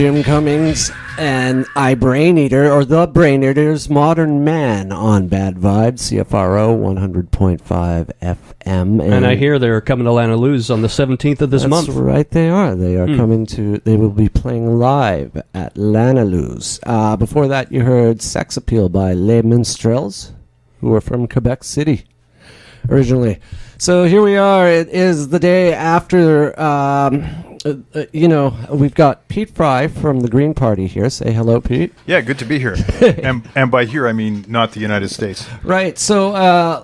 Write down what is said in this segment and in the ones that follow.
Jim Cummings and Braineater, or the Braineater's Modern Man on Bad Vibes, CFRO 100.5 FM. And I hear they're coming to Lanaluz on the 17th of this month. That's right, they are. They are coming to, they will be playing live at Lanaluz. Before that, you heard Sex Appeal by Les Minstrels, who are from Quebec City originally. So here we are. It is the day after, we've got Pete Fry from the Green Party here. Say hello, Pete. Yeah, good to be here. and by here, I mean not the United States. Right. So I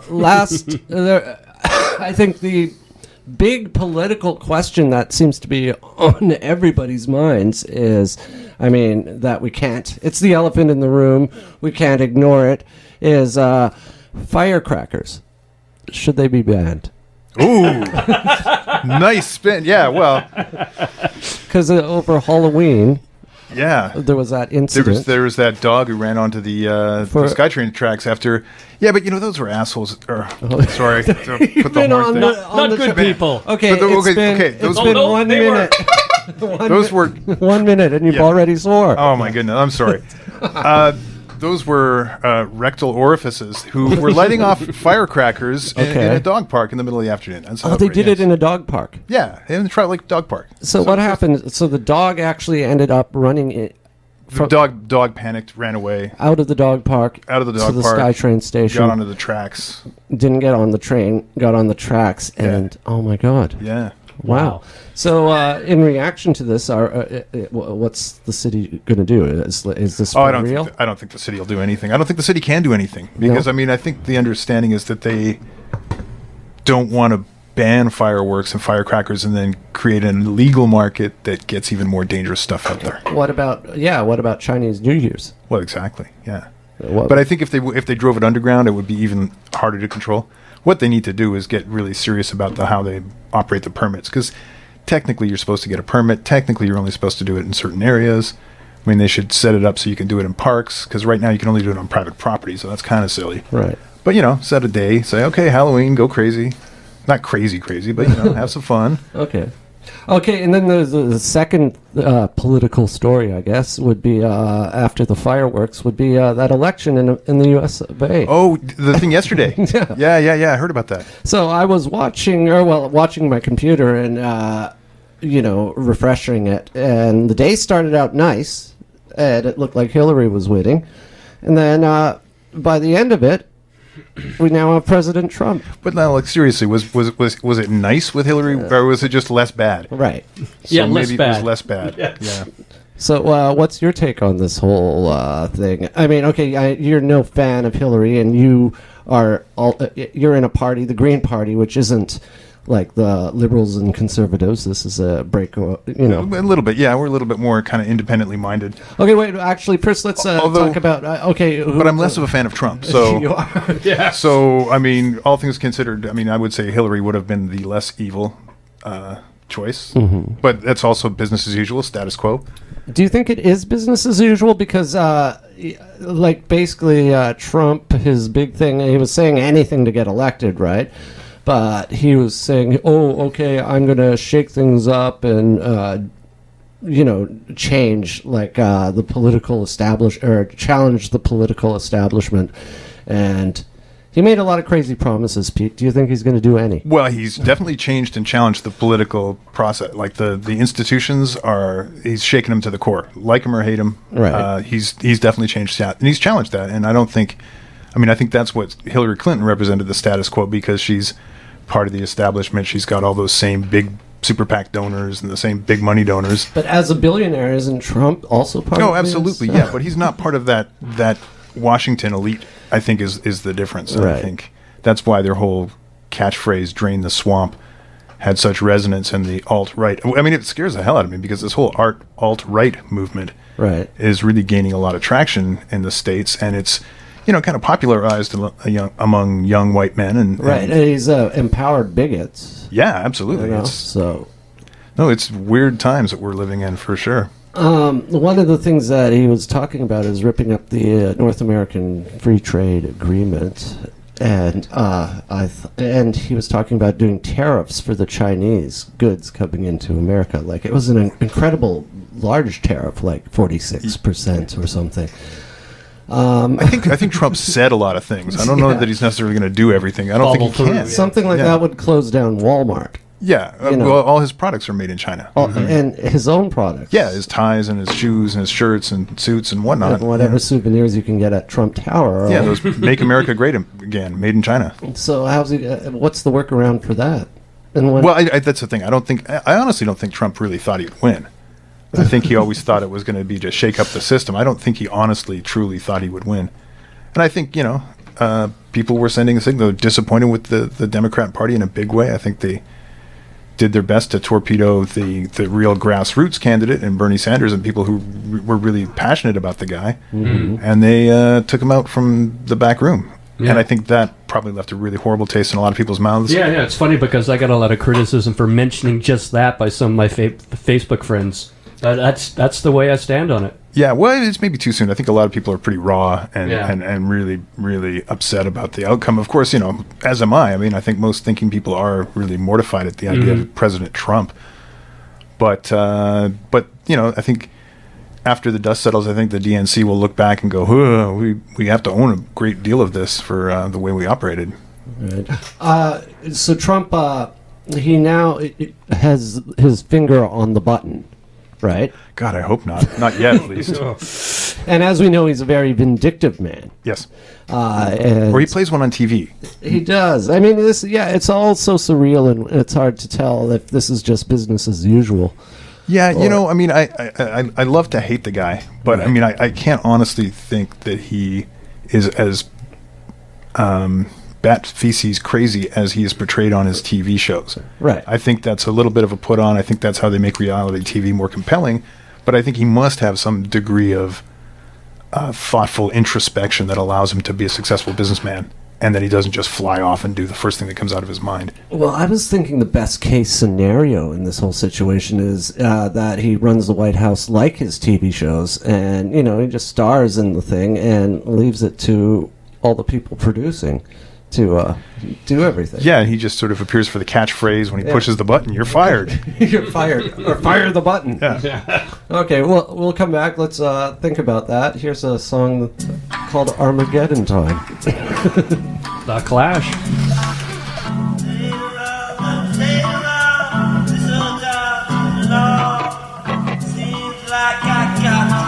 think the big political question that seems to be on everybody's minds is, that we can't, it's the elephant in the room, we can't ignore it, is firecrackers. Should they be banned? Ooh, nice spin. Yeah, well, because over Halloween, yeah, there was that incident. There was that dog who ran onto the SkyTrain tracks after. Yeah, but those were assholes. Sorry, to put the horn thing. Not good people. Okay, it's been 1 minute. Those were 1 minute, and you've already swore. Oh my goodness, I'm sorry. Those were rectal orifices who were lighting off firecrackers in a dog park in the middle of the afternoon. They did it in a dog park? Yeah, in the Trout Lake Dog Park. So what happened? So the dog actually ended up running it. The dog panicked, ran away. Out of the dog park. To the SkyTrain station. Got onto the tracks. Didn't get on the train, got on the tracks, and oh my God. Yeah. Wow. So, in reaction to this, what's the city going to do? Is this real? I don't think the city will do anything. I don't think the city can do anything because I think the understanding is that they don't want to ban fireworks and firecrackers and then create an illegal market that gets even more dangerous stuff out there. What about Chinese New Year's? Well, exactly. Yeah. But I think if they drove it underground, it would be even harder to control. What they need to do is get really serious about how they operate the permits, because technically you're supposed to get a permit. Technically you're only supposed to do it in certain areas. They should set it up so you can do it in parks, because right now you can only do it on private property, so that's kind of silly. Right. But, set a day, say, okay, Halloween, go crazy. Not crazy, but, have some fun. Okay, and then the second political story, I guess, would be after the fireworks, would be that election in the U.S. of A. Oh, the thing yesterday. Yeah, I heard about that. So I was watching my computer and, refreshing it, and the day started out nice, and it looked like Hillary was winning. And then by the end of it, we now have President Trump. But now, seriously, was it nice with Hillary, or was it just less bad? Right. So maybe it was less bad. Yeah. So what's your take on this whole thing? You're no fan of Hillary, and you're in a party, the Green Party, which isn't like the liberals and conservatives. This is a break, A little bit, yeah. We're a little bit more kind of independently minded. Okay, wait. Actually, first let's talk about. But I'm less of a fan of Trump. So you are. Yeah. So all things considered, I would say Hillary would have been the less evil choice. Mm-hmm. But that's also business as usual, status quo. Do you think it is business as usual? Because basically Trump, his big thing, he was saying anything to get elected, right? But he was saying, I'm going to shake things up and, change the political or challenge the political establishment. And he made a lot of crazy promises, Pete. Do you think he's going to do any? Well, he's definitely changed and challenged the political process. Like the institutions he's shaken them to the core. Like him or hate him, right. He's definitely changed that. And he's challenged that. And I think that's what Hillary Clinton represented, the status quo, because she's part of the establishment. She's got all those same big super PAC donors and the same big money donors. But as a billionaire, isn't Trump also part of it? No, absolutely, yeah. But he's not part of that Washington elite, I think, is the difference. Right. I think that's why their whole catchphrase, drain the swamp, had such resonance in the alt-right. It scares the hell out of me, because this whole alt-right movement is really gaining a lot of traction in the States, and it's kind of popularized among young white men. And he's empowered bigots. Yeah, absolutely. It's weird times that we're living in, for sure. One of the things that he was talking about is ripping up the North American Free Trade Agreement. And and he was talking about doing tariffs for the Chinese goods coming into America. Like it was an incredible large tariff, like 46% or something. I think Trump said a lot of things. I don't know that he's necessarily going to do everything. I don't think he can. Something like that would close down Walmart. Yeah, well, all his products are made in China. And his own products. Yeah, his ties and his shoes and his shirts and suits and whatnot. And whatever souvenirs you can get at Trump Tower. Yeah, those Make America Great Again, made in China. So how's he? What's the workaround for that? And well, that's the thing. I honestly don't think Trump really thought he'd win. I think he always thought it was going to be to shake up the system. I don't think he honestly, truly thought he would win. And I think, people were sending a signal, disappointed with the Democrat Party in a big way. I think they did their best to torpedo the real grassroots candidate and Bernie Sanders and people who were really passionate about the guy. Mm-hmm. And they took him out from the back room. Yeah. And I think that probably left a really horrible taste in a lot of people's mouths. Yeah, it's funny because I got a lot of criticism for mentioning just that by some of my Facebook friends. That's the way I stand on it. Yeah, well, it's maybe too soon. I think a lot of people are pretty raw and really, really upset about the outcome. Of course, as am I. I mean, I think most thinking people are really mortified at the idea of President Trump. But I think after the dust settles, I think the DNC will look back and go, we have to own a great deal of this for the way we operated. Right. So Trump, he now has his finger on the button. Right? God, I hope not. Not yet, at least. And as we know, he's a very vindictive man. Yes. Or he plays one on TV. He does. I mean, it's all so surreal, and it's hard to tell if this is just business as usual. Yeah, I love to hate the guy, but right. I mean, I can't honestly think that he is as bat feces crazy as he is portrayed on his TV shows. Right. I think that's a little bit of a put on. I think that's how they make reality TV more compelling. But I think he must have some degree of thoughtful introspection that allows him to be a successful businessman, and that he doesn't just fly off and do the first thing that comes out of his mind. Well, I was thinking the best case scenario in this whole situation is that he runs the White House like his TV shows, and he just stars in the thing and leaves it to all the people producing to do everything. Yeah, and he just sort of appears for the catchphrase when he pushes the button. You're fired. You're fired. Or fire the button. Yeah. Okay, well, we'll come back. Let's think about that. Here's a song called Armageddon Time. The Clash. Seems like I got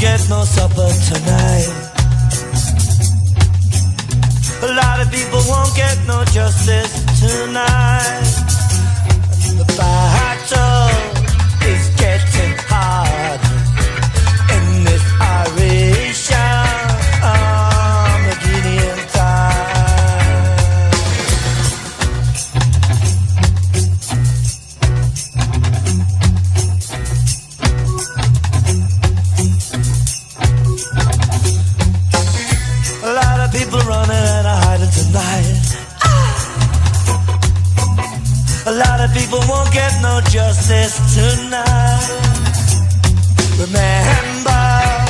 get no supper tonight. A lot of people won't get no justice tonight. The battle is getting hard in this Irish Armagideon people running and hiding tonight. A lot of people won't get no justice tonight. Remember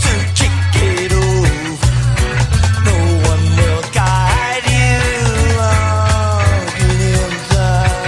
to kick it off. No one will guide you on Gideon time.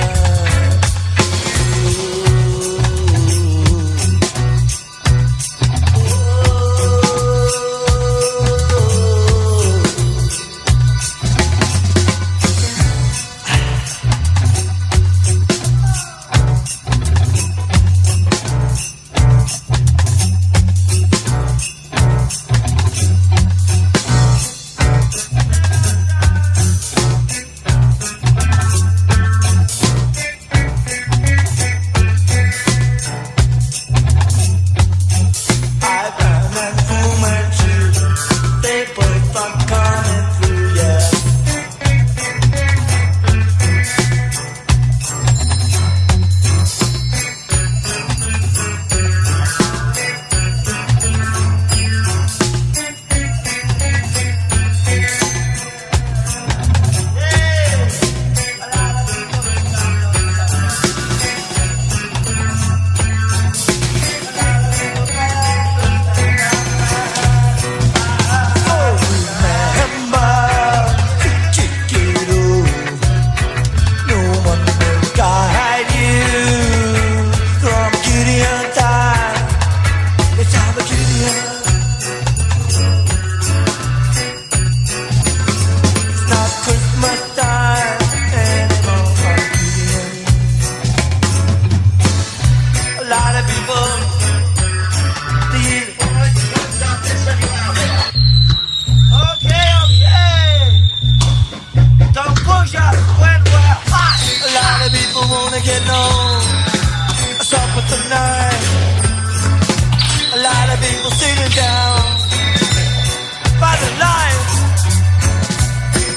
down by the line.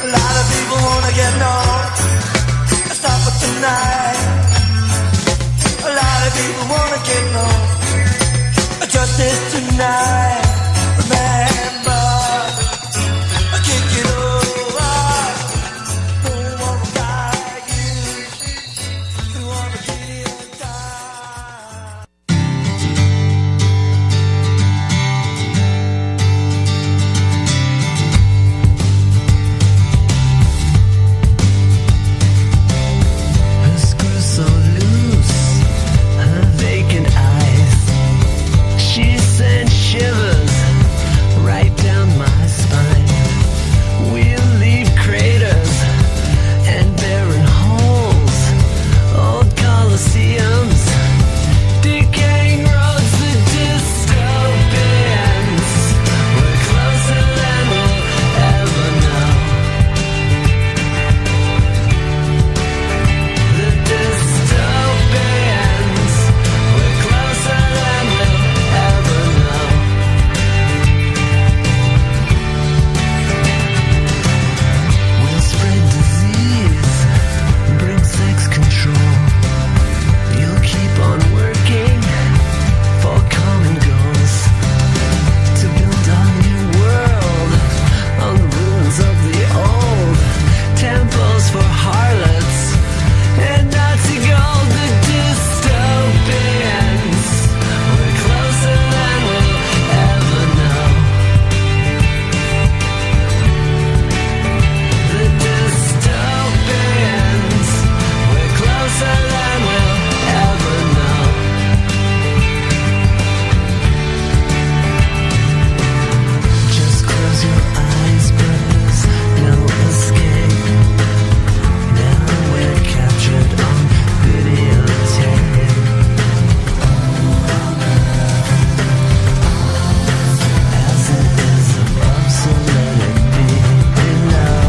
A lot of people wanna get known. Stop for tonight. A lot of people wanna get known. Justice tonight. Remember, kick it over. No one will guide you through Armagideon time. Her screws so loose, her vacant eyes. She sent shivers right down my spine. We'll leave craters and barren holes, old coliseums, decaying roads, the dystopians. We're closer than we'll ever know. The dystopians. We're closer than we'll ever know. We'll spread disease, bring sex control. You'll keep on working for common goals, to build a new world on the ruins of the old, temples for harlots and Nazi gold. The dystopians. We're closer than we'll ever know. The dystopians. We're closer than we'll ever know. Just close your eyes, but there's no escape. Now we're captured on videotape. As it is above, so let it be below.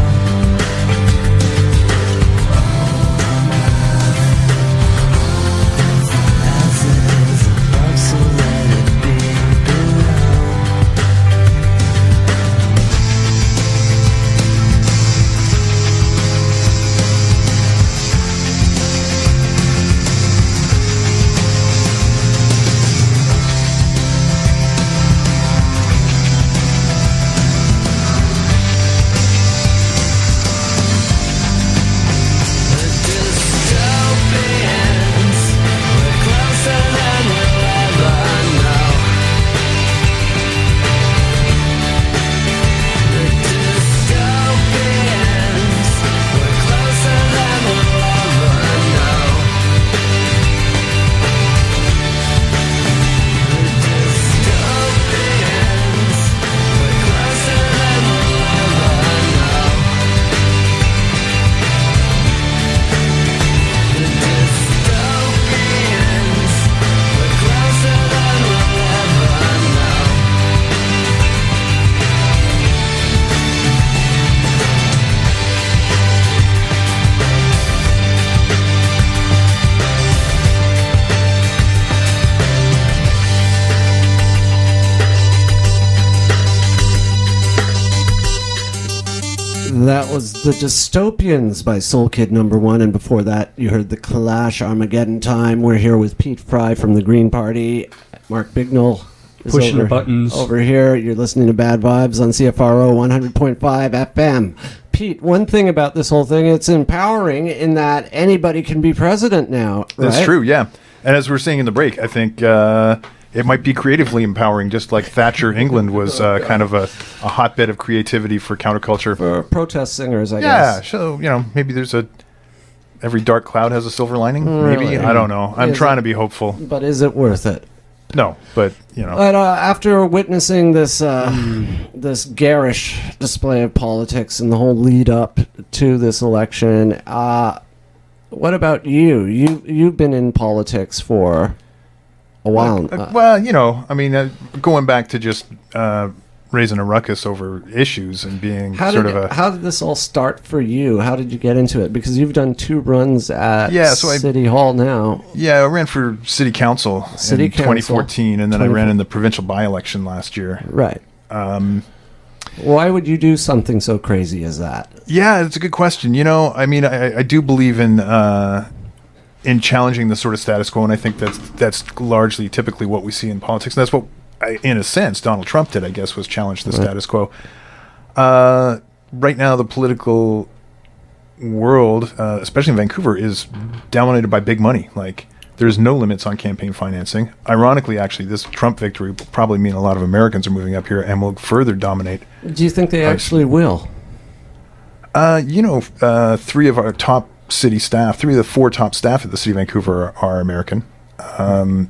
As it is above, so let it be below. The dystopians. We're closer than we'll ever know. The dystopians. We're closer than we'll ever know. The dystopians. We're closer than we'll ever know. The dystopians. We're closer than we'll ever know. That was the Dystopians by Soul Kid #1, and before that you heard the Clash, Armageddon Time. We're here with Pete Fry from the Green Party. Mark Bignell is Pushing over, the buttons. over here. You're listening to Bad Vibes on CFRO 100.5 FM. Pete, one thing about this whole thing, it's empowering in that anybody can be president now, right? That's true, yeah. And as we were saying in the break, I think it might be creatively empowering, just like Thatcher England was kind of a hotbed of creativity for counterculture. For protest singers, I Yeah, guess. so, maybe there's every dark cloud has a silver lining, Really? maybe? I don't know. I'm Is trying it- to be hopeful. But is it worth it? No, but, But after witnessing this this garish display of politics and the whole lead up to this election, what about you? You've been in politics for a while. well, going back to just raising a ruckus over issues and being How did this all start for you? How did you get into it? Because you've done 2 runs at City Hall now. Yeah, I ran for city council in 2014, and then I ran in the provincial by-election last year. Right. Why would you do something so crazy as that? Yeah, it's a good question. I mean, I do believe in challenging the sort of status quo, and I think that's largely typically what we see in politics. And that's what, in a sense, Donald Trump did, I guess, was challenge the status quo. Right now, the political world, especially in Vancouver, is dominated by big money. Like, there's no limits on campaign financing. Ironically, actually, this Trump victory will probably mean a lot of Americans are moving up here and will further dominate. Do you think they actually will? 3 of our top city staff, 3 of the 4 top staff at the city of Vancouver are American. A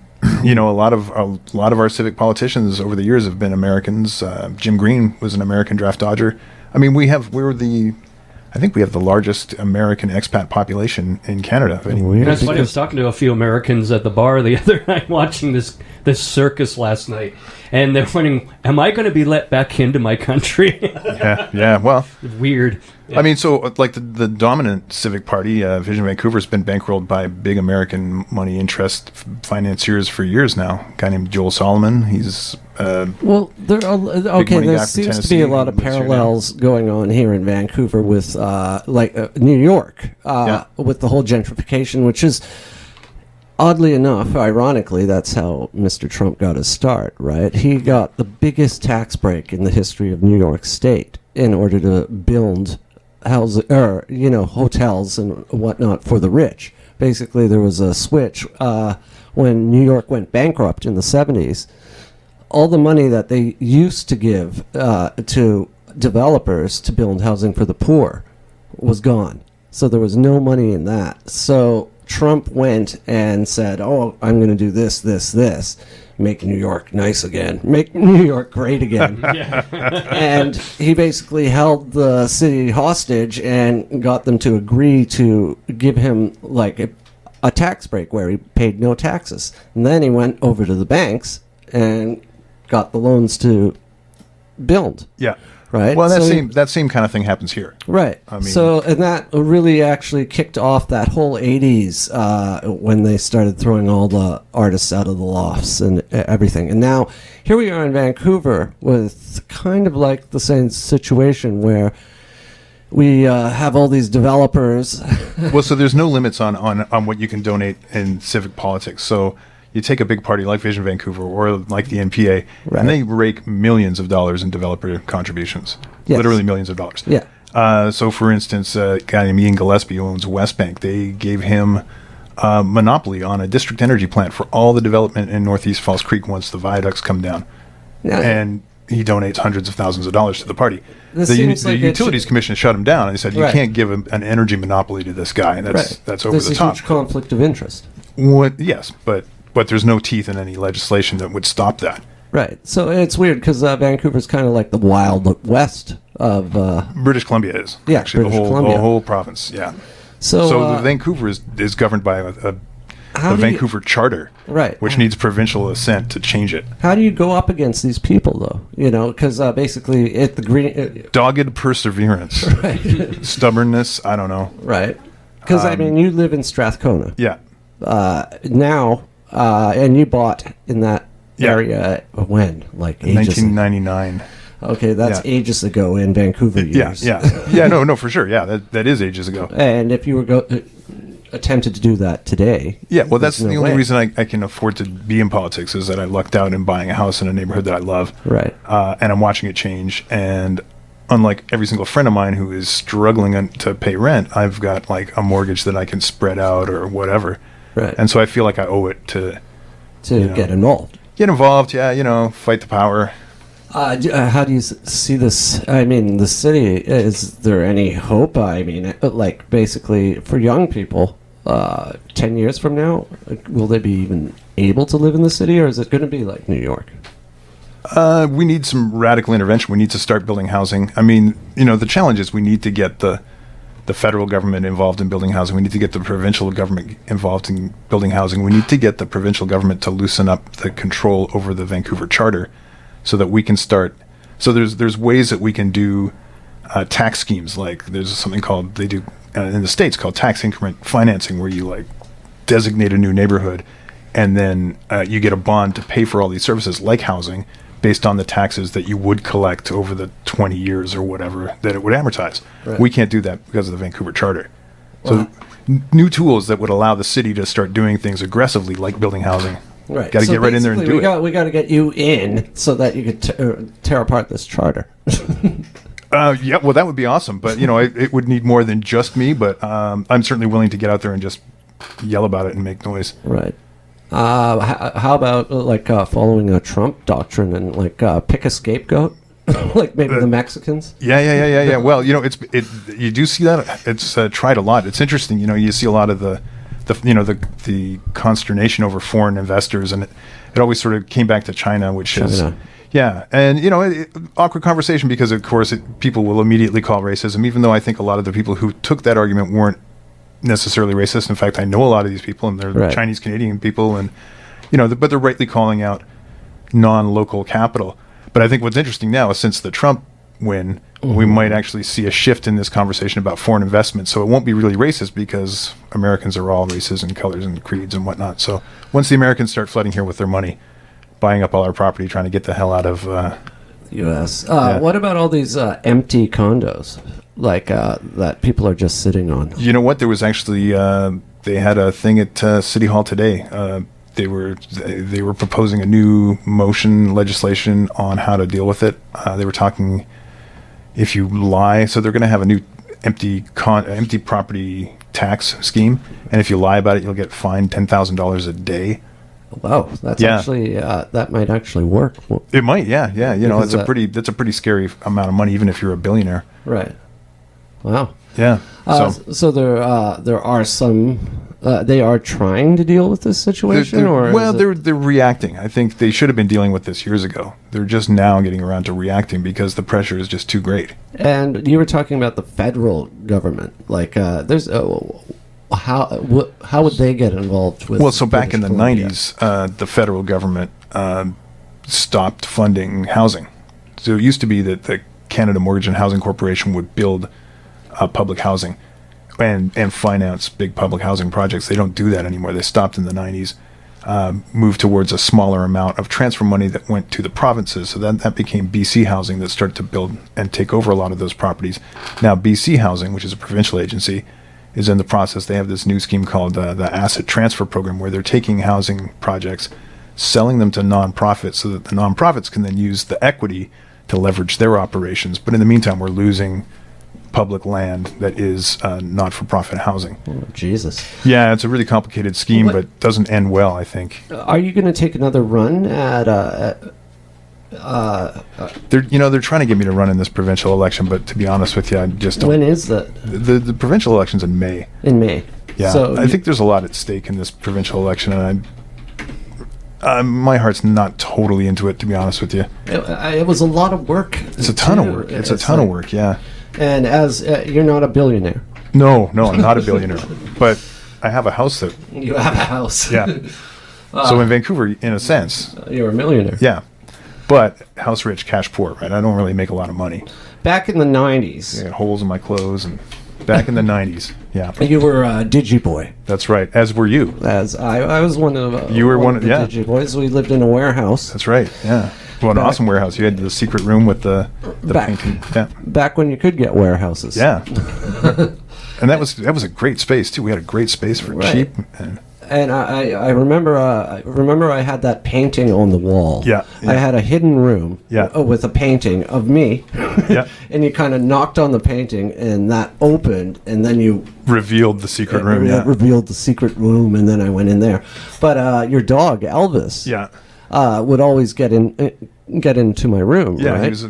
lot of our civic politicians over the years have been Americans. Jim Green was an American draft dodger. I mean, I think we have the largest American expat population in Canada. That's funny. I was talking to a few Americans at the bar the other night watching this circus last night, and they're wondering, am I going to be let back into my country? Yeah. Well, weird. Yeah. I mean, so like the dominant civic party, Vision Vancouver, has been bankrolled by big American money interest financiers for years now. A guy named Joel Solomon. He's there seems to be a lot of parallels going on here in Vancouver with New York with the whole gentrification, which is oddly enough, ironically, that's how Mr. Trump got his start, right? He got the biggest tax break in the history of New York State in order to build hotels and whatnot for the rich. Basically, there was a switch when New York went bankrupt in the 70s. All the money that they used to give to developers to build housing for the poor was gone. So there was no money in that. So Trump went and said, I'm going to do this, make New York nice again, make New York great again. And he basically held the city hostage and got them to agree to give him like a tax break where he paid no taxes. And then he went over to the banks and got the loans to build. Yeah. Right. Well, that same kind of thing happens here. Right. I mean, and that really actually kicked off that whole 80s when they started throwing all the artists out of the lofts and everything. And now here we are in Vancouver with kind of like the same situation where we have all these developers. Well, so there's no limits on what you can donate in civic politics. So you take a big party like Vision Vancouver or like the NPA, and they rake millions of dollars in developer contributions. Yes. Literally millions of dollars. Yeah. So, for instance, a guy named Ian Gillespie who owns Westbank, they gave him a monopoly on a district energy plant for all the development in Northeast Falls Creek once the viaducts come down. Yeah. And he donates hundreds of thousands of dollars to the party. The Utilities Commission shut him down and they said, you can't give an energy monopoly to this guy. That's over the top. There's a huge conflict of interest. Yes, but there's no teeth in any legislation that would stop that. Right. So it's weird because Vancouver's kind of like the Wild West of... British Columbia is. Yeah, actually, British Columbia. The whole province, yeah. So Vancouver is governed by the Vancouver Charter, which needs provincial assent to change it. How do you go up against these people, though? Because basically, dogged perseverance. Right. Stubbornness, I don't know. Right. Because, you live in Strathcona. Yeah. Now... and you bought in that area when? Like ages 1999. Okay, that's ages ago in Vancouver years. No, for sure. Yeah, that is ages ago. And if you were attempted to do that today... Yeah, well, that's the only reason I can afford to be in politics is that I lucked out in buying a house in a neighborhood that I love. Right. And I'm watching it change. And unlike every single friend of mine who is struggling to pay rent, I've got like a mortgage that I can spread out or whatever. Right. And so I feel like I owe it to get involved. Get involved, fight the power. How do you see this? I mean, the city, is there any hope? I mean, like basically for young people, 10 years from now, will they be even able to live in the city, or is it going to be like New York? We need some radical intervention. We need to start building housing. I mean, the challenge is we need to get the federal government involved in building housing. We need to get the provincial government involved in building housing. We need to get the provincial government to loosen up the control over the Vancouver Charter so that we can start So there's ways that we can do tax schemes. Like there's something called they do in the States called tax increment financing, where you like designate a new neighborhood, and then you get a bond to pay for all these services like housing based on the taxes that you would collect over the 20 years or whatever that it would amortize. Right. We can't do that because of the Vancouver Charter. So Wow. new tools that would allow the city to start doing things aggressively, like building housing. Right. Got to So get right in there and basically, do it. We got to get you in so that you could tear apart this charter. Yeah, well, that would be awesome. But, it would need more than just me. But I'm certainly willing to get out there and just yell about it and make noise. Right. How about following a Trump doctrine and pick a scapegoat, like maybe the Mexicans? Yeah. Well, you do see that. It's tried a lot. It's interesting. You see a lot of the consternation over foreign investors, and it always sort of came back to China, which is. China. Yeah, and awkward conversation because of course people will immediately call racism, even though I think a lot of the people who took that argument weren't necessarily racist. In fact, I know a lot of these people, and they're Right. Chinese Canadian people, and but they're rightly calling out non-local capital. But I think what's interesting now is since the Trump win, we might actually see a shift in this conversation about foreign investment. So it won't be really racist because Americans are all races and colors and creeds and whatnot. So once the Americans start flooding here with their money, buying up all our property, trying to get the hell out of U.S. Yeah. What about all these empty condos, that people are just sitting on? You know what? There was actually they had a thing at City Hall today. They were proposing a new legislation on how to deal with it. They were talking if you lie, so they're going to have a new empty property tax scheme, and if you lie about it, you'll get fined $10,000 a day. Wow, that's Yeah. actually that might actually work. It might, yeah. Because That's a pretty scary amount of money, even if you're a billionaire. Right. Wow. Yeah. So there are some. They are trying to deal with this situation, they're reacting. I think they should have been dealing with this years ago. They're just now getting around to reacting because the pressure is just too great. And you were talking about the federal government. There's how would they get involved with? Well, so back in the British Columbia? 90s, the federal government stopped funding housing. So it used to be that the Canada Mortgage and Housing Corporation would build public housing and finance big public housing projects. They don't do that anymore. They stopped in the 90s, moved towards a smaller amount of transfer money that went to the provinces. So that became BC Housing that started to build and take over a lot of those properties. Now BC Housing, which is a provincial agency, is in the process. They have this new scheme called the Asset Transfer Program, where they're taking housing projects, selling them to nonprofits so that the nonprofits can then use the equity to leverage their operations. But in the meantime, we're losing public land that is not-for-profit housing. Oh, Jesus. Yeah, it's a really complicated scheme, What- but doesn't end well, I think. Are you going to take another run at? They're trying to get me to run in this provincial election, but to be honest with you, I just don't. When is that? The provincial election's in May. In May. Yeah, So I think there's a lot at stake in this provincial election, and my heart's not totally into it, to be honest with you. it was a lot of work. It's a ton of work. It's a ton of work, yeah. And as you're not a billionaire, No, I'm not a billionaire, but I have a house that, you have a house. yeah. So in Vancouver, in a sense, You're a millionaire. yeah. But house rich, cash poor, right? I don't really make a lot of money. Back in the 90s, I got holes in my clothes, and back in the 90s, yeah. you were a Digiboy. That's right, as were you. As I was one of You were one of of- the yeah. Digiboys. We lived in a warehouse That's right, yeah. Well, an Back- awesome warehouse. You had the secret room with the Back. painting. Yeah. back when you could get warehouses. Yeah. And that was a great space too. We had a great space for Right. cheap. And And I remember I had that painting on the wall. Yeah, yeah. I had a hidden room. Yeah. With a painting of me. Yeah. And you kind of knocked on the painting, and that opened, and then you revealed the secret room. Yeah. revealed the secret room, and then I went in there. But your dog Elvis. Yeah. Would always get into my room. Yeah. Right? He was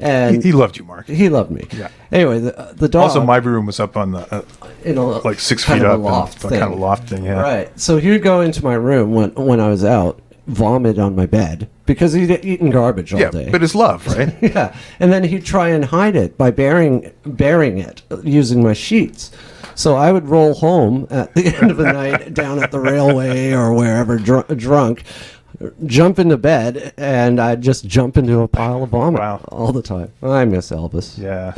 and he loved you, Mark. he loved me. Yeah. Anyway, the dog. Also, my room was up on the in a, like 6 kind feet of up, a loft and thing. kind of loft thing. Yeah. Right. So he would go into my room when I was out, vomit on my bed because he'd eaten garbage all Yeah, day. but it's love, right? Yeah, and then he'd try and hide it by burying it using my sheets. So I would roll home at the end of the night down at the railway or wherever drunk, jump into bed, and I'd just jump into a pile of vomit Wow. all the time. I miss Elvis. Yeah.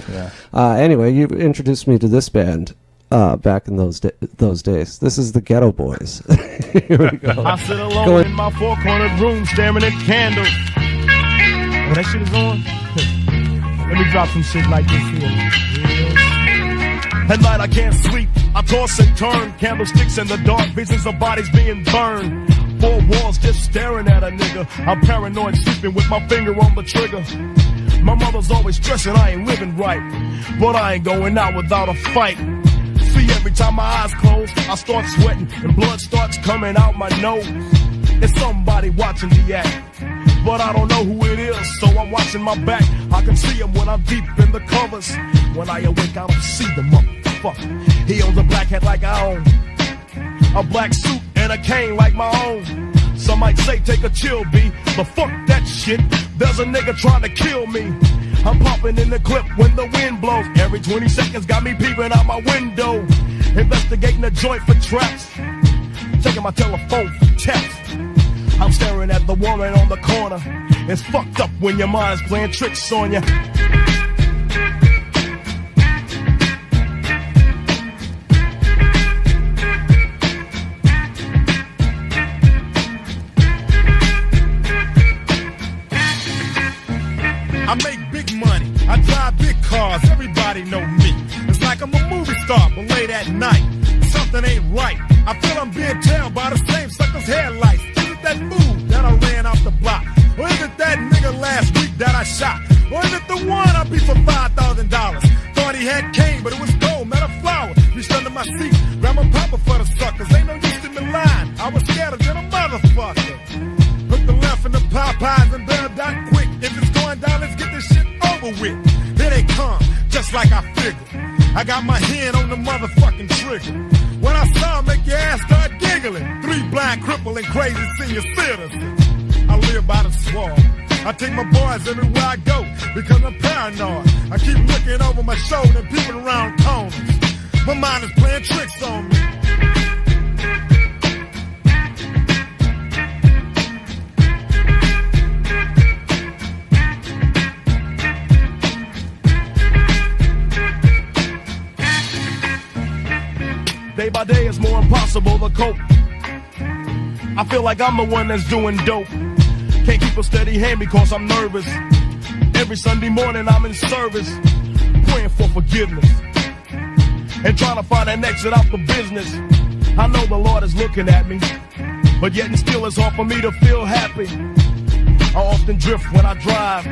Anyway, you introduced me to this band back in those days. This is the Geto Boys. Here we go. I sit alone in my four-cornered room staring at candles. Oh, that shit is on? Let me drop some shit like this here. At night I can't sleep, I toss and turn. Candlesticks in the dark, visions of bodies being burned. Four walls just staring at a nigga. I'm paranoid, sleeping with my finger on the trigger. My mother's always stressing I ain't living right, but I ain't going out without a fight. See, every time my eyes close, I start sweating and blood starts coming out my nose. It's somebody watching the act, but I don't know who it is, so I'm watching my back. I can see him when I'm deep in the covers. When I awake, I don't see the motherfucker. He owns a black hat like I own, a black suit and a cane like my own. Some might say take a chill, B, but fuck that shit. There's a nigga trying to kill me. I'm popping in the clip when the wind blows. Every 20 seconds got me peeping out my window. Investigating the joint for traps. Checking my telephone for texts. I'm staring at the woman on the corner. It's fucked up when your mind's playing tricks on you. I make big money, I drive big cars, everybody know me. It's like I'm a movie star, but late at night, something ain't right. I feel I'm being tailed by the same sucker's headlights. Is it that fool that I ran off the block? Or is it that nigga last week that I shot? Or is it the one I beat for $5,000? Thought he had cane, but it was gold, not a flower. Reached under my seat, grabbed my papa for the suckers. Ain't no use in the line, I was scared than a motherfucker. Hook the left in the Popeyes and bailed out quick. If it's going down, let's get this shit over with. Here they come, just like I figured. I got my hand on the motherfucking trigger. When I saw him, make your ass start giggling. 3 blind, crippling, crazy senior citizens. I live by the swamp. I take my boys everywhere I go because I'm paranoid. I keep looking over my shoulder and peeping around corners. My mind is playing tricks on me. Day by day it's more impossible to cope. I feel like I'm the one that's doing dope. Can't keep a steady hand because I'm nervous. Every Sunday morning I'm in service, praying for forgiveness and trying to find an exit out the business. I know the Lord is looking at me, but yet and still it's hard for me to feel happy. I often drift when I drive,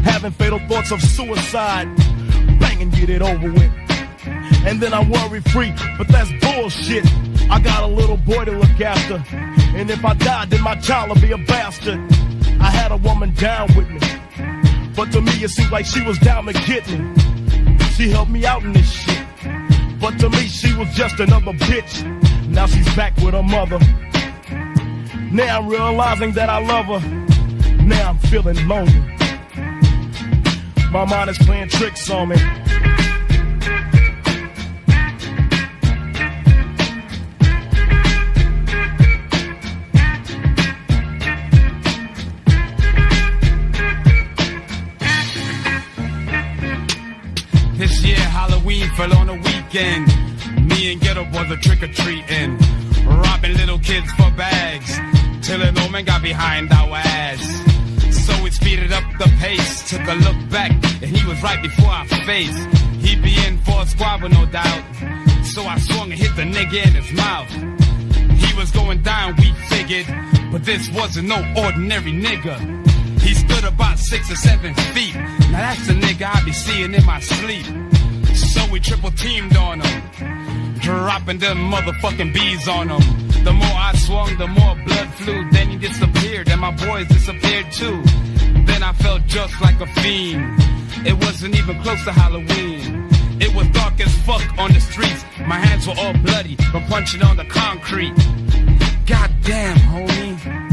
having fatal thoughts of suicide. Bang and get it over with. And then I'm worry free, but that's bullshit. I got a little boy to look after, and if I die, then my child will be a bastard. I had a woman down with me, but to me it seemed like she was down to get me. She helped me out in this shit, but to me she was just another bitch. Now she's back with her mother. Now I'm realizing that I love her. Now I'm feeling lonely. My mind is playing tricks on me. This year Halloween fell on a weekend. Me and Geto boys are trick-or-treating, robbing little kids for bags, till an old man got behind our ass. So we speeded up the pace, took a look back, and he was right before our face. He'd be in for a squabble, no doubt, so I swung and hit the nigga in his mouth. He was going down, we figured, but this wasn't no ordinary nigga. He stood about 6 or 7 feet. Now that's the nigga I be seeing in my sleep. So we triple teamed on him, dropping them motherfucking bees on him. The more I swung, the more blood flew. Then he disappeared, and my boys disappeared too. Then I felt just like a fiend. It wasn't even close to Halloween. It was dark as fuck on the streets. My hands were all bloody from punching on the concrete. Goddamn, homie.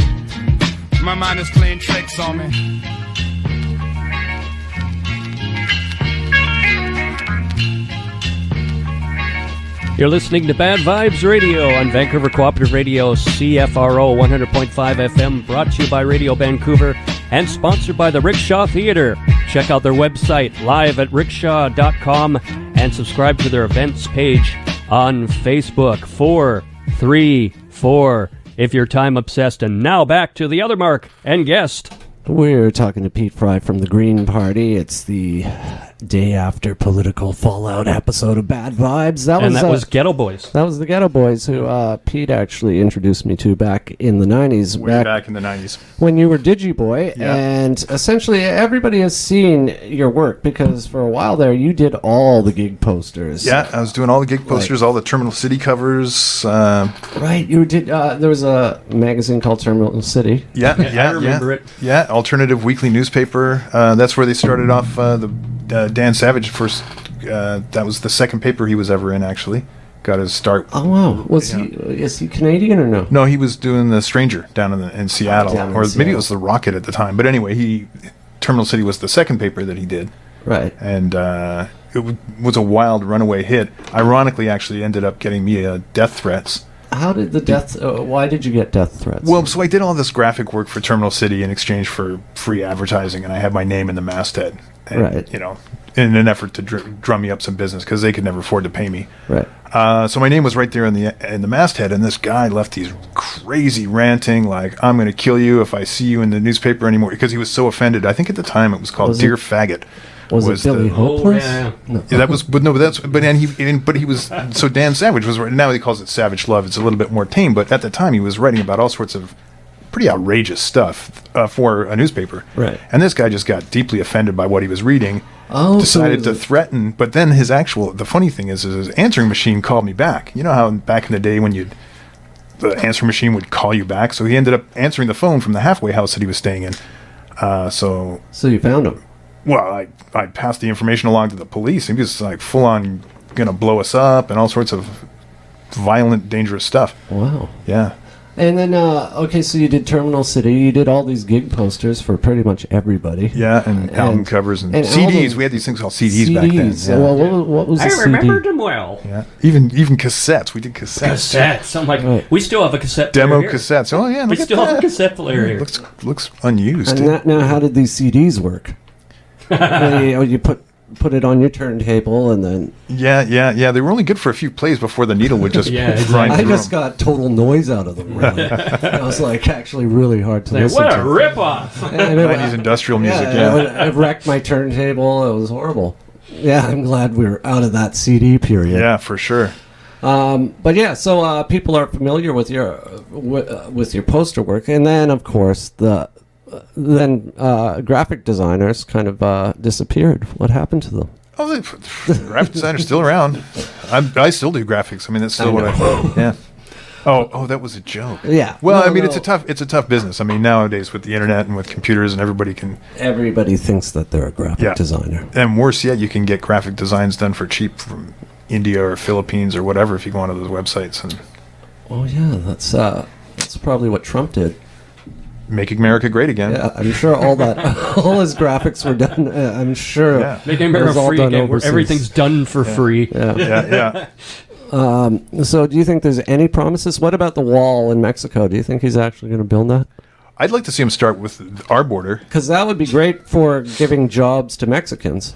My mind is playing tricks on me. You're listening to Bad Vibes Radio on Vancouver Cooperative Radio, CFRO 100.5 FM, brought to you by Radio Vancouver and sponsored by the Rickshaw Theatre. Check out their website, live at rickshaw.com, and subscribe to their events page on Facebook. 434 if you're time obsessed. And now back to the other Mark and guest. We're talking to Pete Fry from the Green Party. It's the day after political fallout episode of Bad Vibes. That was Geto Boys. That was the Geto Boys, who Pete actually introduced me to back in the 90s. Way back in the 90s. When you were Digiboy. Yeah. And essentially everybody has seen your work, because for a while there you did all the gig posters. Yeah, I was doing all the gig posters, all the Terminal City covers. Right, you did. There was a magazine called Terminal City. Yeah, I remember it. Yeah, alternative weekly newspaper. That's where they started off Dan Savage first. That was the second paper he was ever in, actually. Got his start. Oh, wow. Is he Canadian or no? No, he was doing The Stranger down in Seattle. Down in Or maybe Seattle. it was The Rocket at the time. But anyway, Terminal City was the second paper that he did. Right. And it was a wild runaway hit. Ironically, actually ended up getting me death threats. How did the death... why did you get death threats? Well, so I did all this graphic work for Terminal City in exchange for free advertising, and I had my name in the masthead. And, Right. You know, in an effort to drum me up some business, because they could never afford to pay me. Right. So my name was right there in the masthead, and this guy left these crazy ranting, like, I'm going to kill you if I see you in the newspaper anymore, because he was so offended. I think at the time it was called Dear Faggot. Was it Billy Hopeless? yeah. No. Yeah, that was, but he was, so Dan Savage was, now he calls it Savage Love. It's a little bit more tame, but at the time he was writing about all sorts of pretty outrageous stuff for a newspaper. Right. And this guy just got deeply offended by what he was reading. Oh, decided so to threaten, but then the funny thing is his answering machine called me back. You know how back in the day when the answering machine would call you back? So he ended up answering the phone from the halfway house that he was staying in. So you found him? well, I passed the information along to the police. He was like full on going to blow us up and all sorts of violent, dangerous stuff. Wow. Yeah. And then, okay, so you did Terminal City. You did all these gig posters for pretty much everybody. Yeah, and album covers and and album- CDs. We had these things called CDs back then. CDs. Yeah. Well, what was the I CD? remembered them well. Yeah. Even cassettes. We did cassettes. Cassettes. I'm like, Right. we still have a cassette player Demo here. cassettes. Oh yeah, We look at still have a that. cassette player here. Looks unused. And now, how did these CDs work? you put it on your turntable, and then Yeah. They were only good for a few plays before the needle would just Yeah, exactly. grind I through just them. got total noise out of them. Really. It was like actually really hard to listen What a to. ripoff! And it- 90s industrial music. Yeah, Yeah. it wrecked my turntable. It was horrible. Yeah, I'm glad we were out of that CD period. Yeah, for sure. But yeah, so people are familiar with your poster work, and then of course graphic designers kind of disappeared. What happened to them? Oh, the graphic designer's still around. I still do graphics. I mean, that's still what I. Yeah. Oh, that was a joke. Yeah. Well, No, I mean, no. it's a tough business. I mean, nowadays with the internet and with computers and everybody can. Everybody thinks that they're a graphic Yeah. designer. And worse yet, you can get graphic designs done for cheap from India or Philippines or whatever if you go onto those websites and Oh yeah, that's probably what Trump did. make America great again. Yeah, I'm sure all his graphics were done. I'm sure. Yeah. Making it was America all free done again, where overseas. everything's done for free. Yeah. Yeah. So, do you think there's any promises? What about the wall in Mexico? Do you think he's actually going to build that? I'd like to see him start with our border. Because that would be great for giving jobs to Mexicans.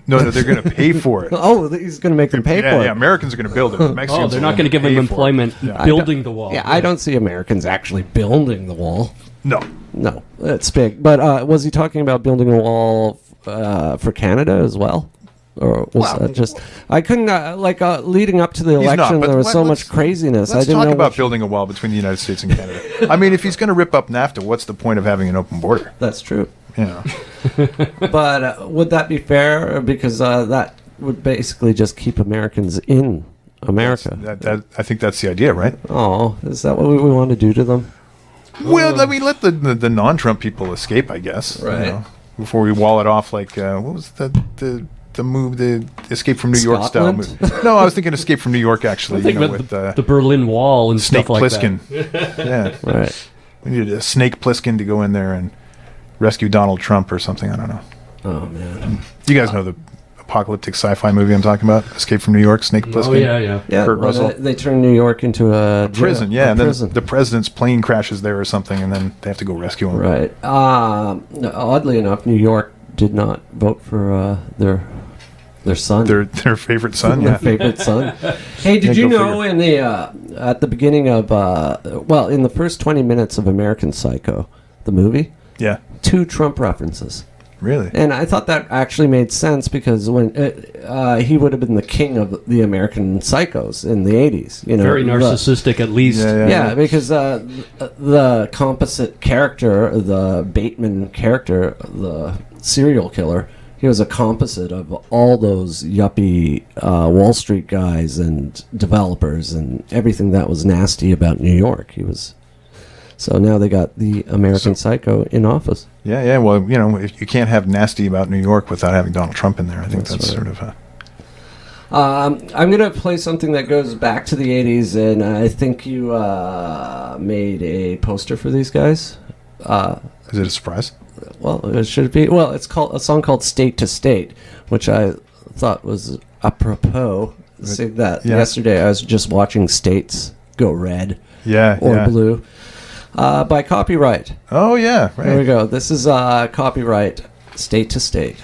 No, they're going to pay for it. Oh, he's going to make them pay for it. Yeah, Americans are going to build it. Mexicans Oh, they're are not going to give pay him for it. employment Yeah. building the wall. Yeah, I don't see Americans actually building the wall. No. No, it's big. But was he talking about building a wall for Canada as well? Or was that just... I couldn't... leading up to the He's not, election, but there was so let's- much craziness. I Let's didn't talk know about which- building a wall between the United States and Canada. I mean, if he's going to rip up NAFTA, what's the point of having an open border? That's true. You know. But would that be fair? Because that would basically just keep Americans in America. That I think that's the idea, right? Oh, is that what we want to do to them? Well, I mean, let the non-Trump people escape, I guess. Right. You know, before we wall it off like what was the move, the Escape from New York style Scotland? move? No, I was thinking Escape from New York actually. I think with about the Berlin Wall and Snake stuff like Plissken. that. Yeah, Right. we needed a Snake Plissken to go in there and rescue Donald Trump or something. I don't know. Oh man. You guys know the apocalyptic sci-fi movie I'm talking about? Escape from New York, Snake Plissken. Oh, yeah. Yeah, Kurt Russell. They turned New York into a Prison, jail, yeah, a and then prison. the president's plane crashes there or something, and then they have to go rescue him. Right. Oddly enough, New York did not vote for their son. Their favorite son, Their yeah. favorite son. Hey, did Yeah, you go know in the at the beginning of in the first 20 minutes of American Psycho, the movie, Yeah, 2 Trump references. really. And I thought that actually made sense because when he would have been the king of the American psychos in the 80s. You know, Very narcissistic, at least. Yeah, because the composite character, the Bateman character, the serial killer, he was a composite of all those yuppie Wall Street guys and developers and everything that was nasty about New York. He was. So now they got the American Psycho in office. Yeah. Well, you know, if you can't have nasty about New York without having Donald Trump in there. I think that's right. sort of. I'm going to play something that goes back to the 80s, and I think you made a poster for these guys. Is it a surprise? Well, it should be. Well, it's called a song called "State to State," which I thought was apropos. Seeing that yesterday, I was just watching states go red or blue by Copyright. Oh yeah, right. There we go. This is Copyright, "State to State."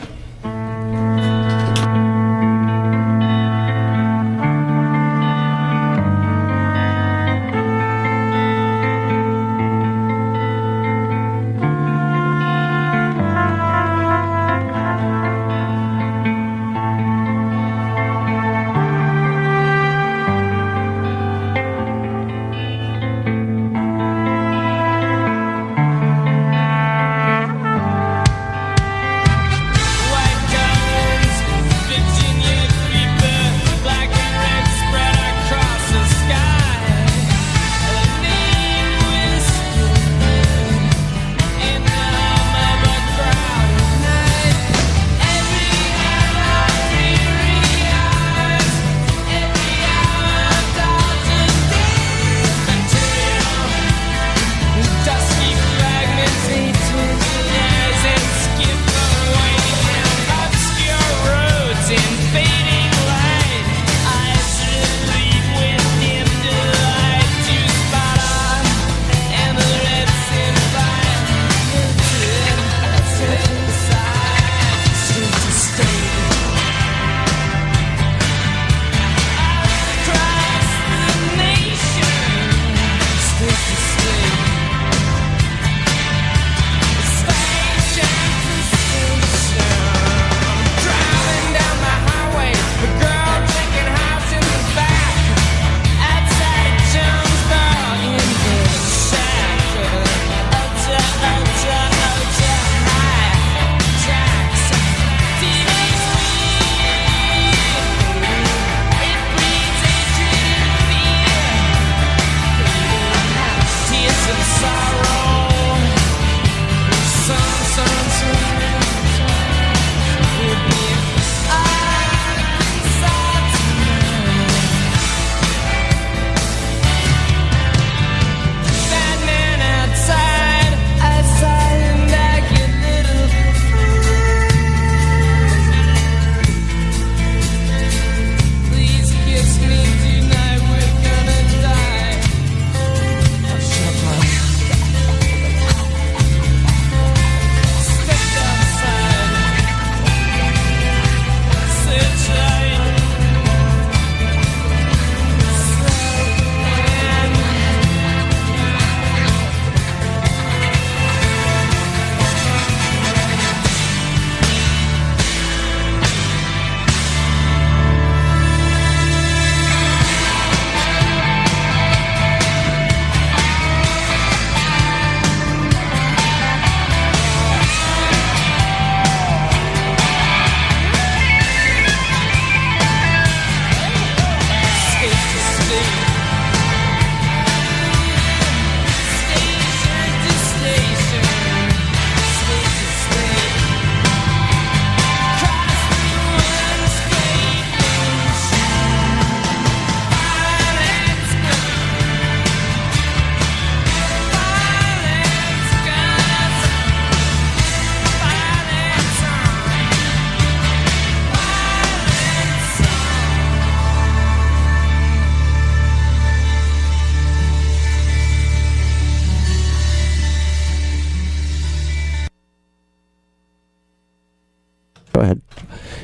Go ahead.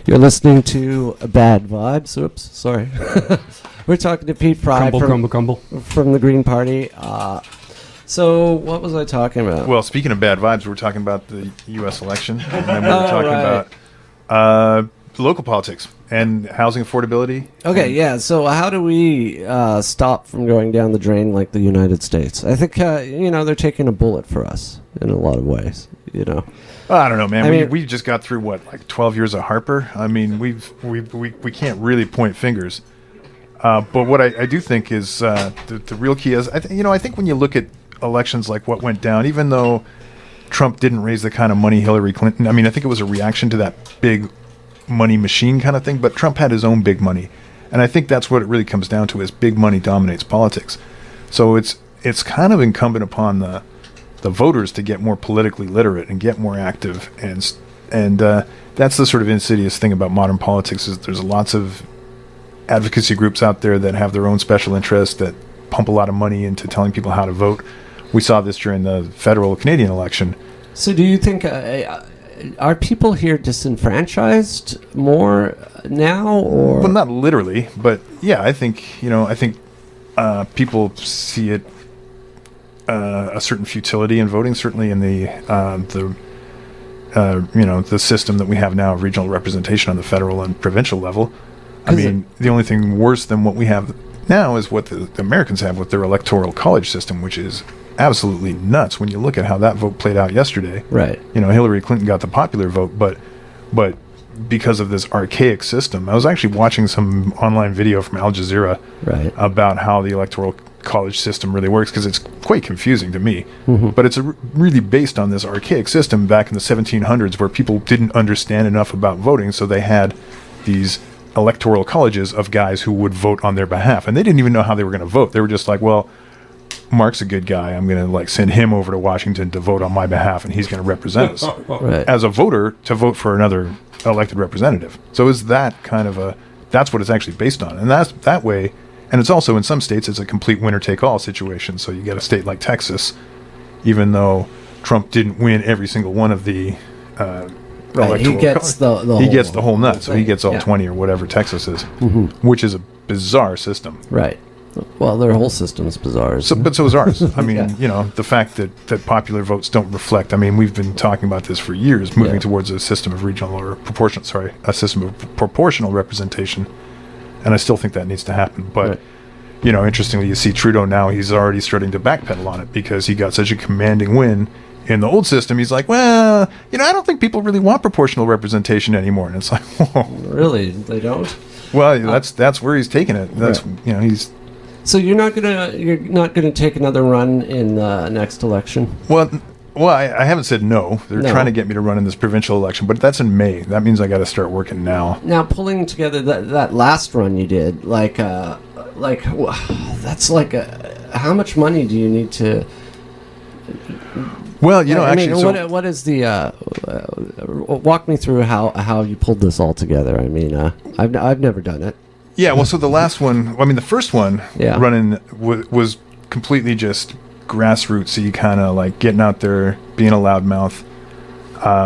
You're listening to Bad Vibes. Oops, sorry. We're talking to Pete Fry Crumble. from the Green Party. So what was I talking about? Well, speaking of bad vibes, we're talking about the U.S. election, and then we were talking right. about local politics and housing affordability. Okay, yeah. So how do we stop from going down the drain like the United States? I think they're taking a bullet for us in a lot of ways. I don't know, man. I mean, we just got through like 12 years of Harper. I mean, we can't really point fingers. But what I do think is the real key is I think when you look at elections like what went down, even though Trump didn't raise the kind of money Hillary Clinton, I mean, I think it was a reaction to that big money machine kind of thing, but Trump had his own big money. And I think that's what it really comes down to is big money dominates politics. So it's kind of incumbent upon the voters to get more politically literate and get more active. And that's the sort of insidious thing about modern politics is there's lots of advocacy groups out there that have their own special interests that pump a lot of money into telling people how to vote. We saw this during the federal Canadian election. So do you think are people here disenfranchised more now, or? Well, not literally, but yeah, I think people see it a certain futility in voting. Certainly in the system that we have now of regional representation on the federal and provincial level. I mean, the only thing worse than what we have now is what the Americans have with their electoral college system, which is absolutely nuts when you look at how that vote played out yesterday. Right. Hillary Clinton got the popular vote, but because of this archaic system, I was actually watching some online video from Al Jazeera about how the electoral college system really works, because it's quite confusing to me. Mm-hmm. But it's really based on this archaic system back in the 1700s where people didn't understand enough about voting, so they had these electoral colleges of guys who would vote on their behalf, and they didn't even know how they were going to vote. They were just like, well, Mark's a good guy, I'm going to send him over to Washington to vote on my behalf, and he's going to represent us as a voter to vote for another elected representative. So is that kind of that's what it's actually based on, and that's that way. And it's also in some states it's a complete winner take all situation. So you get a state like Texas, even though Trump didn't win every single one of the he gets the whole nut, so he gets all 20 or whatever Texas is, which is a bizarre system. Right. Well, their whole system's bizarre. But so is ours. I mean, the fact that popular votes don't reflect. I mean, we've been talking about this for years, moving towards a system of a system of proportional representation, and I still think that needs to happen. But interestingly, you see Trudeau now; he's already starting to backpedal on it because he got such a commanding win. In the old system, he's like, well, I don't think people really want proportional representation anymore. And it's like, whoa. Really? They don't? Well, that's where he's taking it. That's he's. So you're not gonna take another run in the next election? Well, I haven't said no. They're trying to get me to run in this provincial election, but that's in May. That means I got to start working now. Now, pulling together that last run you did, that's how much money do you need to? Well, actually, what is the? Walk me through how you pulled this all together. I mean, I've never done it. Yeah, well, so the last one, the first one running was completely just grassrootsy, kind of getting out there, being a loudmouth.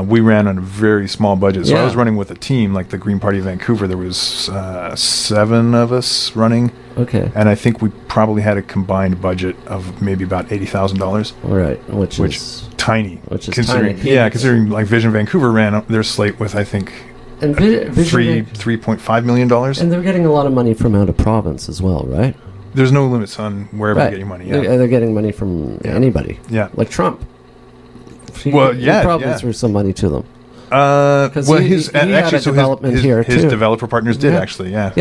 We ran on a very small budget, so I was running with a team, like the Green Party of Vancouver. There was 7 of us running. Okay. And I think we probably had a combined budget of maybe about $80,000. All right, which is tiny. Which is considering, tiny. Yeah, considering Vision Vancouver ran their slate with, I think, $3.5 million. And they're getting a lot of money from out of province as well, right? There's no limits on wherever they're getting money. Yeah. They're getting money from anybody. Yeah. Like Trump. He probably threw some money to them. His developer partners did actually. Yeah.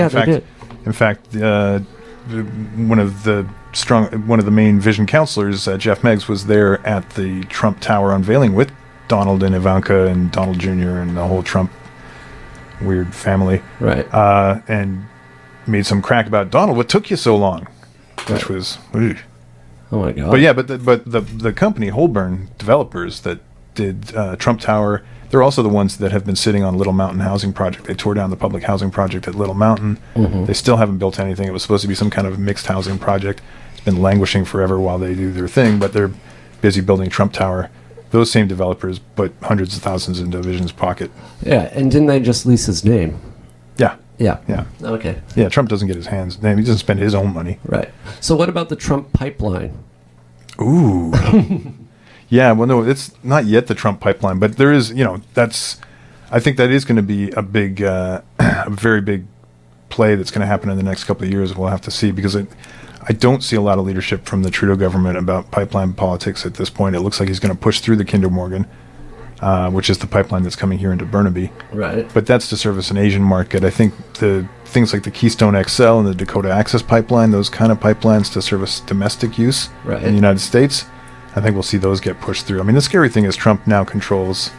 In fact, one of the main Vision counselors, Jeff Meggs, was there at the Trump Tower unveiling with Donald and Ivanka and Donald Jr. and the whole Trump weird family. Right. And made some crack about Donald. What took you so long? Which was. Ugh. Oh my God! But the company Holborn developers that did Trump Tower, they're also the ones that have been sitting on Little Mountain housing project. They tore down the public housing project at Little Mountain. Mm-hmm. They still haven't built anything. It was supposed to be some kind of mixed housing project. It's been languishing forever while they do their thing, but they're busy building Trump Tower those same developers put hundreds of thousands into Vision's pocket. Yeah, and didn't they just lease his name? Yeah. Yeah. Yeah. Okay. Yeah, Trump doesn't get his hands. He doesn't spend his own money. Right. So what about the Trump pipeline? Ooh. Yeah, well, no, it's not yet the Trump pipeline, but there is, I think that is going to be a big, a very big play that's going to happen in the next couple of years. We'll have to see, because I don't see a lot of leadership from the Trudeau government about pipeline politics at this point. It looks like he's going to push through the Kinder Morgan, which is the pipeline that's coming here into Burnaby. Right. But that's to service an Asian market. I think the things like the Keystone XL and the Dakota Access Pipeline, those kind of pipelines to service domestic use in the United States, I think we'll see those get pushed through. I mean, the scary thing is Trump now controls...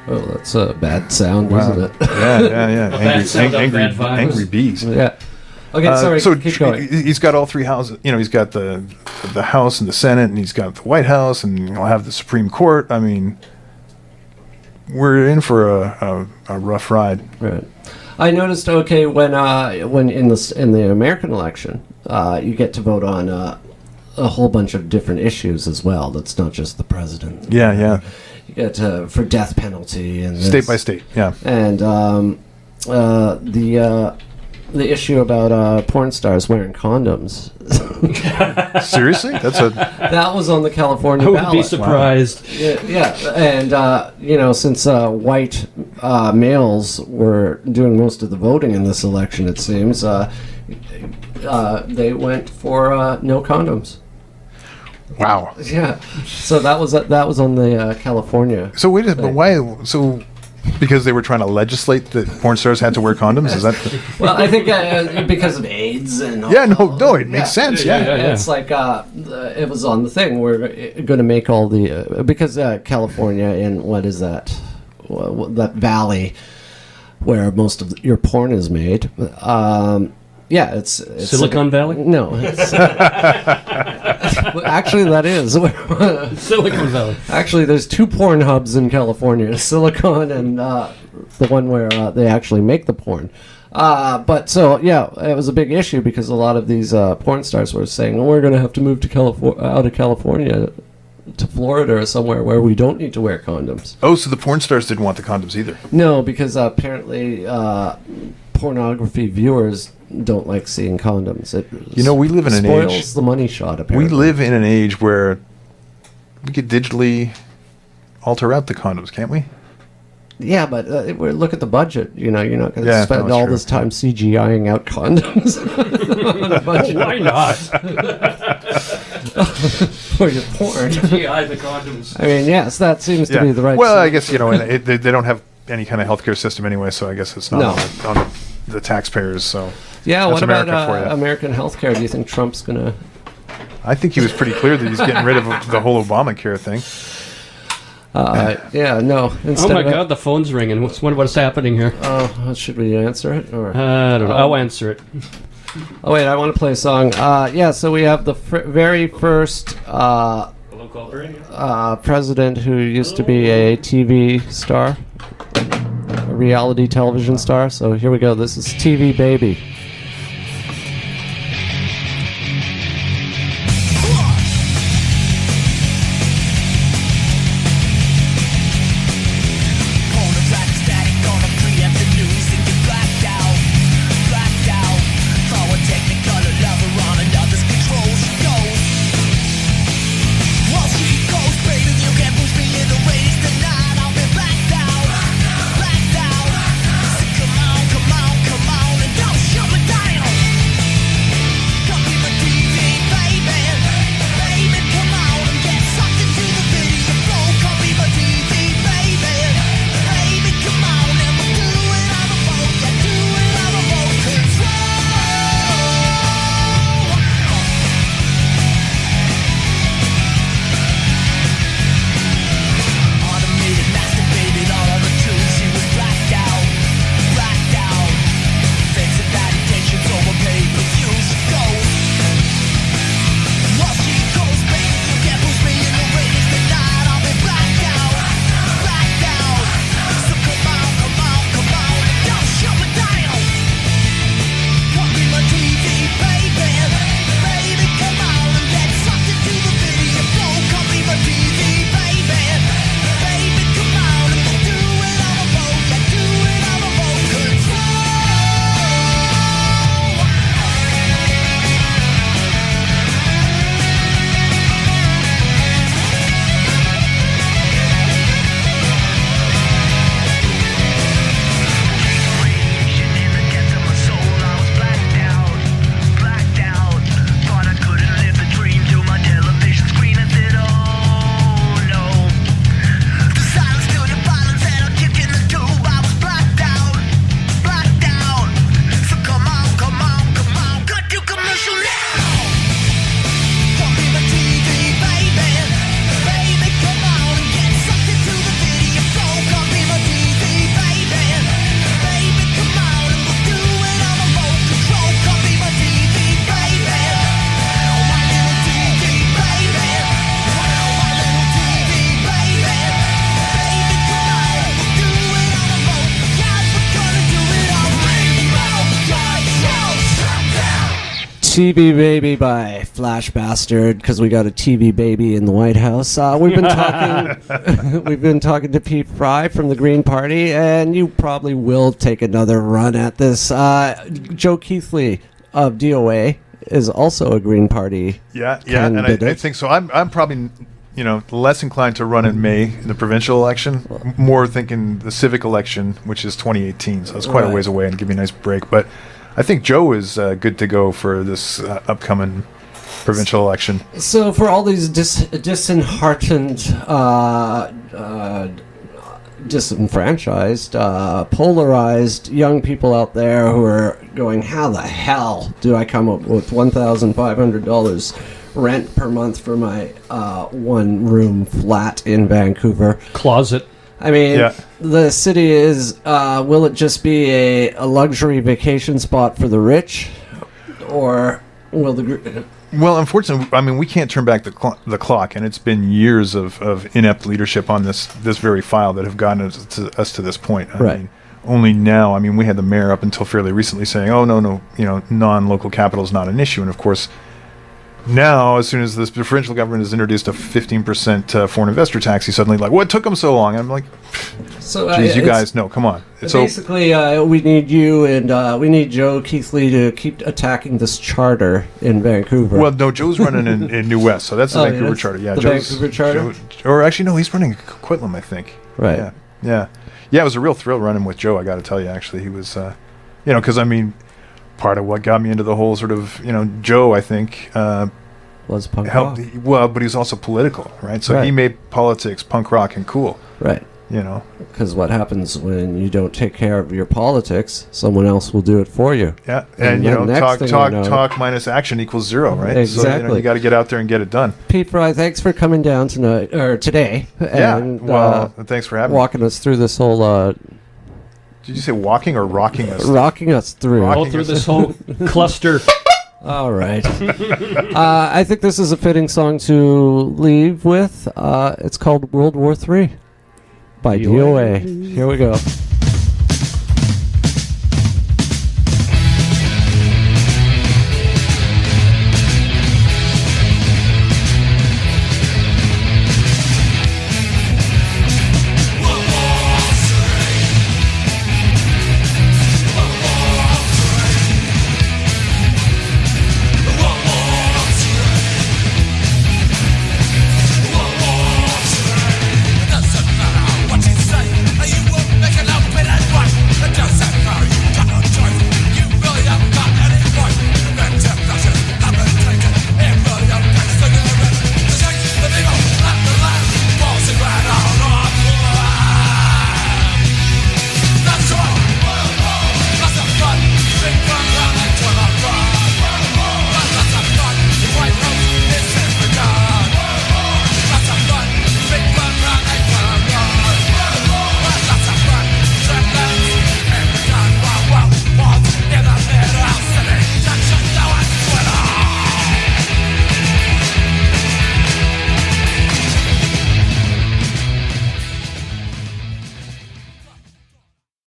Oh, that's a bad sound, isn't it? Yeah. Angry bees. Yeah. Okay, sorry. So keep going. he's got all three houses. He's got the House and the Senate, and he's got the White House, and he'll have the Supreme Court. I mean, we're in for a rough ride. Right. I noticed. Okay, when in the American election, you get to vote on a whole bunch of different issues as well. That's not just the president. Yeah. You get for death penalty and state by state. Yeah. And the issue about porn stars wearing condoms. Seriously? That was on the California I would ballot. be surprised. Wow. Yeah, and since white males were doing most of the voting in this election, it seems they went for no condoms. Wow. Yeah. So that was on the California. So wait a minute, but why? So because they were trying to legislate that porn stars had to wear condoms? Is that? Well, I think because of AIDS and all, it makes sense. Yeah. It's like it was on the thing. We're going to make all the because California and what is that? That valley where most of your porn is made. It's Silicon Valley? No, it's, actually that is Silicon Valley. Actually, there's two porn hubs in California: Silicon and the one where they actually make the porn. But it was a big issue because a lot of these porn stars were saying, "We're going to have to move to out of California to Florida or somewhere where we don't need to wear condoms." Oh, so the porn stars didn't want the condoms either? No, because apparently pornography viewers don't like seeing condoms. We live in an age... spoils the money shot, apparently. We live in an age where we could digitally alter out the condoms, can't we? Yeah, but look at the budget. You're not going to spend all this time CGIing out condoms on a budget. Why not? For your porn. CGI the condoms. I mean, yes, that seems to be the right... Well, I guess, and they don't have any kind of healthcare system anyway, so I guess it's not on the taxpayers, so... Yeah, that's what America about for you. American healthcare? Do you think Trump's going to... I think he was pretty clear that he's getting rid of the whole Obamacare thing. No. Oh my God, the phone's ringing. What's happening here? Should we answer it? Or? I don't know. I'll answer it. Oh, wait, I want to play a song. So we have the very first president who used to be a TV star, a reality television star. So here we go. This is TV Baby. Come on, and don't show me TV Baby by Flash Bastard, because we got a TV baby in the White House. We've been talking. We've been talking to Pete Fry from the Green Party, and you probably will take another run at this. Joe Keithley of D.O.A. is also a Green Party. Yeah, and I think so. I'm probably less inclined to run in May in the provincial election. More thinking the civic election, which is 2018. So it's quite a ways away, and give me a nice break. But I think Joe is good to go for this upcoming provincial election. So for all these disheartened, disenfranchised, polarized young people out there who are going, how the hell do I come up with $1,500 rent per month for my one-room flat in Vancouver? Closet. I mean, the city is, will it just be a luxury vacation spot for the rich? Or will the... Well, unfortunately, I mean, we can't turn back the clock, and it's been years of inept leadership on this very file that have gotten us to this point. I mean, only now, I mean, we had the mayor up until fairly recently saying, oh, no, non-local capital is not an issue, and of course... Now, as soon as this provincial government has introduced a 15% foreign investor tax, he's suddenly like, what took them so long? And I'm like, geez, you guys, no, come on. Basically, we need you and we need Joe Keithley to keep attacking this charter in Vancouver. Well, no, Joe's running in New West, so that's the Vancouver charter. Yeah, the Vancouver charter? Or actually, no, he's running Coquitlam, I think. Right. Yeah, it was a real thrill running with Joe, I got to tell you, actually. He was, because, I mean, part of what got me into the whole sort of, Joe, I think, was punk helped. rock. Well, but he was also political, right? So he made politics punk rock and cool. Right. Because what happens when you don't take care of your politics, someone else will do it for you. Yeah, and talk minus action equals zero, right? Exactly. So you got to get out there and get it done. Pete Fry, thanks for coming down tonight or today. And, thanks for having me. Walking us through this whole. Did you say walking or rocking us? Rocking us through. Through this whole cluster. All right. I think this is a fitting song to leave with. It's called World War III by D.O.A. Here we go.